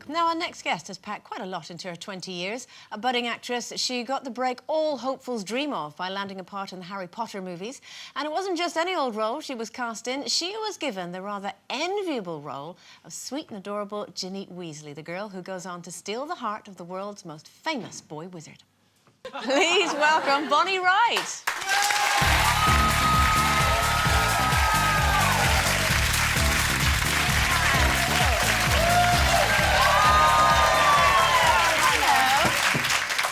Now, our next guest has packed quite a lot into her 20 years. A budding actress, she got the break all hopefuls dream of by landing a part in the Harry Potter movies. And it wasn't just any old role she was cast in. She was given the rather enviable role of sweet and adorable Ginny Weasley, the girl who goes on to steal the heart of the world's most famous boy wizard. Please welcome Bonnie Wright.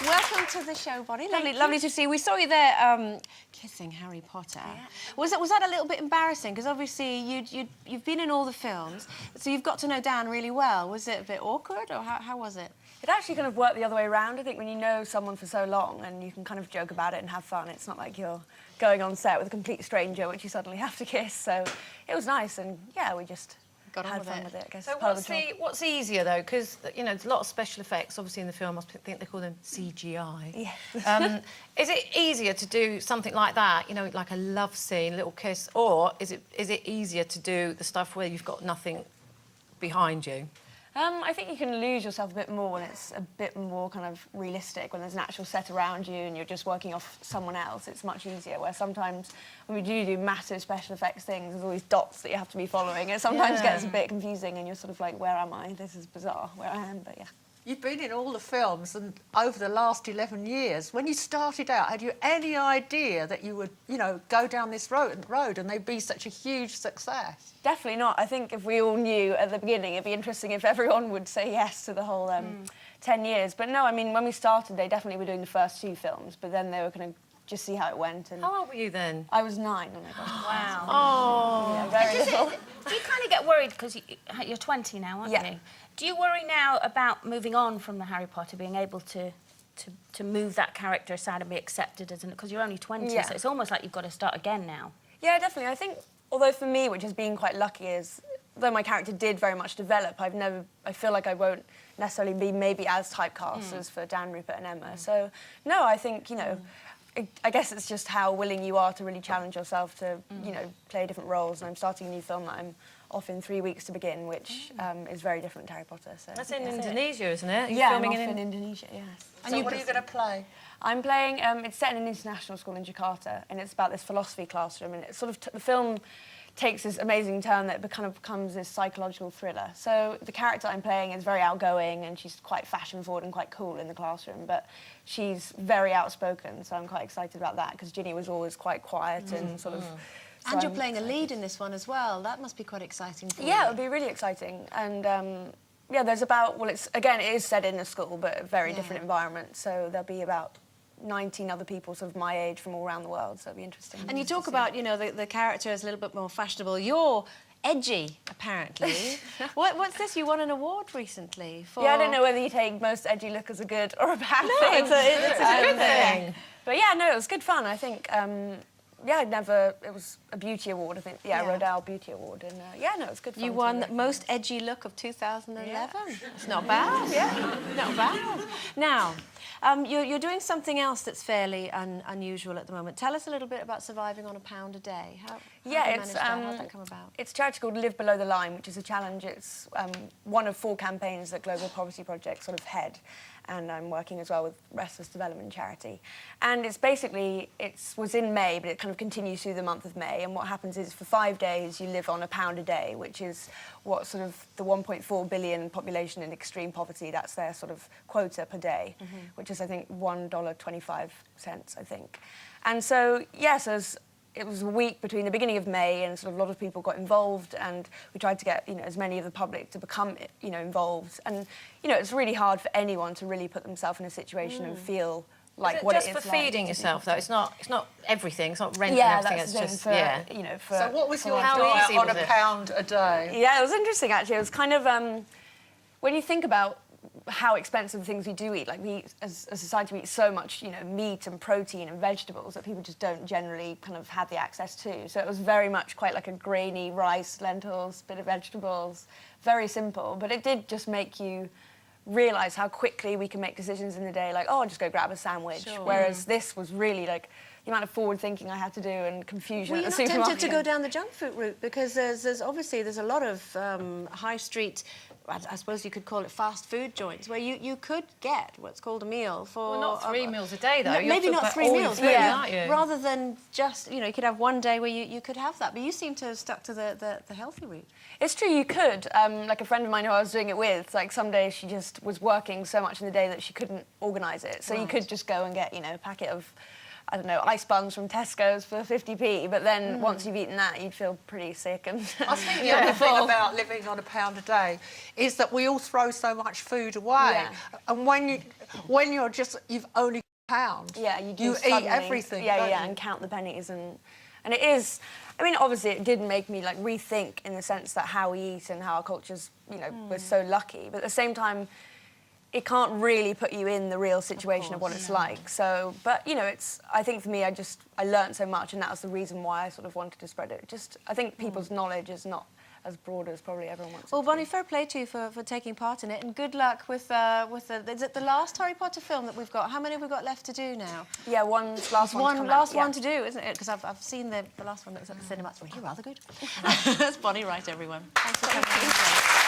Welcome to the show, Bonnie. Lovely to see you. We saw you there kissing Harry Potter. Yeah. Was that a little bit embarrassing? Because obviously you've been in all the films, so you've got to know Dan really well. Was it a bit awkward, or how was it? It actually kind of worked the other way around. I think when you know someone for so long and you can kind of joke about it and have fun, it's not like you're going on set with a complete stranger which you suddenly have to kiss. So it was nice, and yeah, we just had fun with it. I guess. So what's easier though? Because you know, there's a lot of special effects. Obviously, in the film, I think they call them CGI. Yeah. Is it easier to do something like that? You know, like a love scene, a little kiss, or is it easier to do the stuff where you've got nothing behind you? I think you can lose yourself a bit more when it's a bit more kind of realistic, when there's an actual set around you and you're just working off someone else. It's much easier, where sometimes when we do massive special effects things, there's all these dots that you have to be following. It sometimes gets a bit confusing and you're sort of like, where am I? This is bizarre, where I am, but yeah. You've been in all the films, and over the last 11 years, when you started out, had you any idea that you would, you know, go down this road and they'd be such a huge success? Definitely not. I think if we all knew at the beginning, it'd be interesting if everyone would say yes to the whole 10 years. But no, I mean, when we started, they definitely were doing the first 2 films, but then they were going to just see how it went. And how old were you then? I was 9 when I got it. Wow. Oh. Yeah, very little. Do you kind of get worried, because you're 20 now, aren't you? Do you worry now about moving on from the Harry Potter, being able to move that character aside and be accepted as because you're only 20, so it's almost like you've got to start again now? Yeah, definitely. I think, although for me, which has been quite lucky, is though my character did very much develop, I feel like I won't necessarily be maybe as typecast as for Dan, Rupert and Emma. So, no, I think, you know, I guess it's just how willing you are to really challenge yourself to, you know, play different roles. And I'm starting a new film that I'm off in 3 weeks to begin, which is very different to Harry Potter. So that's in Indonesia, isn't it? Yeah, I'm off in Indonesia, yes. And what are you going to play? I'm playing, it's set in an international school in Jakarta, and it's about this philosophy classroom, and it's sort of, the film takes this amazing turn that kind of becomes this psychological thriller. So the character I'm playing is very outgoing, and she's quite fashion-forward and quite cool in the classroom, but she's very outspoken, so I'm quite excited about that, because Ginny was always quite quiet and sort of... So and you're playing a lead in this one as well. That must be quite exciting for you. Yeah, it'll be really exciting. And, yeah, there's about... Well, it is set in a school, but a very different environment, so there'll be about 19 other people sort of my age from all around the world, so it'll be interesting. And you talk about, you know, the character is a little bit more fashionable. You're edgy, apparently. What's this? You won an award recently for... Yeah, I don't know whether you take most edgy look as a good or a bad thing. No, it's a good thing. But yeah, no, it was good fun. I think, yeah, it was a beauty award, I think. Yeah, Rodale Beauty Award. And yeah, no, it was good fun. You won the most edgy look of 2011. Yeah. It's not bad. Yeah, not bad. Now, you're doing something else that's fairly unusual at the moment. Tell us a little bit about surviving on £1 a day. How'd that come about? It's a charity called Live Below the Line, which is a challenge. It's one of 4 campaigns that Global Poverty Project sort of head. And I'm working as well with Restless Development Charity. And it's basically, it was in May, but it kind of continues through the month of May. And what happens is for 5 days, you live on £1 a day, which is what sort of the 1.4 billion population in extreme poverty, that's their sort of quota per day, which is, I think, $1.25, I think. And so, yes, it was a week between the beginning of May, and sort of a lot of people got involved, and we tried to get, you know, as many of the public to become, you know, involved. And, you know, it's really hard for anyone to really put themselves in a situation and feel like what it is like. Just for feeding yourself, though? It's not everything. It's not rent and everything. It's just you know. For, so what was your diet on £1 a day? Yeah, it was interesting actually. It was kind of when you think about how expensive the things we do eat. Like, we, as a society, we eat so much, you know, meat and protein and vegetables that people just don't generally kind of have the access to. So it was very much quite like a grainy rice, lentils, bit of vegetables, very simple. But it did just make you realise how quickly we can make decisions in the day, like, oh, I'll just go grab a sandwich. Sure. Whereas this was really like the amount of forward thinking I had to do and confusion at the supermarket. Were you not tempted to go down the junk food route? Because there's obviously a lot of high street I suppose you could call it fast food joints, where you could get what's called a meal for... Well, not 3 meals a day, though. No, You maybe have to not put 3 all your meals, food in, but aren't you? rather than just, you could have one day where you could have that. But you seem to have stuck to the healthy route. It's true, you could. Like a friend of mine who I was doing it with, like some days she just was working so much in the day that she couldn't organise it. So you could just go and get, a packet of, I don't know, ice buns from Tesco's for 50p, but then once you've eaten that, you'd feel pretty sick. And I think the other thing about living on £1 a day is that we all throw so much food away. Yeah. And when you've only got £1, yeah, you eat suddenly, everything. Yeah, don't yeah, you? and count the pennies. And it is, I mean, obviously it did make me like rethink in the sense that how we eat and how our culture's, we're so lucky. But at the same time, it can't really put you in the real situation of what it's like. So, but I think for me, I learned so much, and that was the reason why I sort of wanted to spread it. I think people's knowledge is not as broad as probably everyone wants. Well, Bonnie, fair play to you for taking part in it, and good luck with is it the last Harry Potter film that we've got? How many have we got left to do now? Yeah, last one to do, isn't it? Because I've seen the last one that was at the cinema. It's really rather good. That's Bonnie Wright, everyone. Thanks for coming.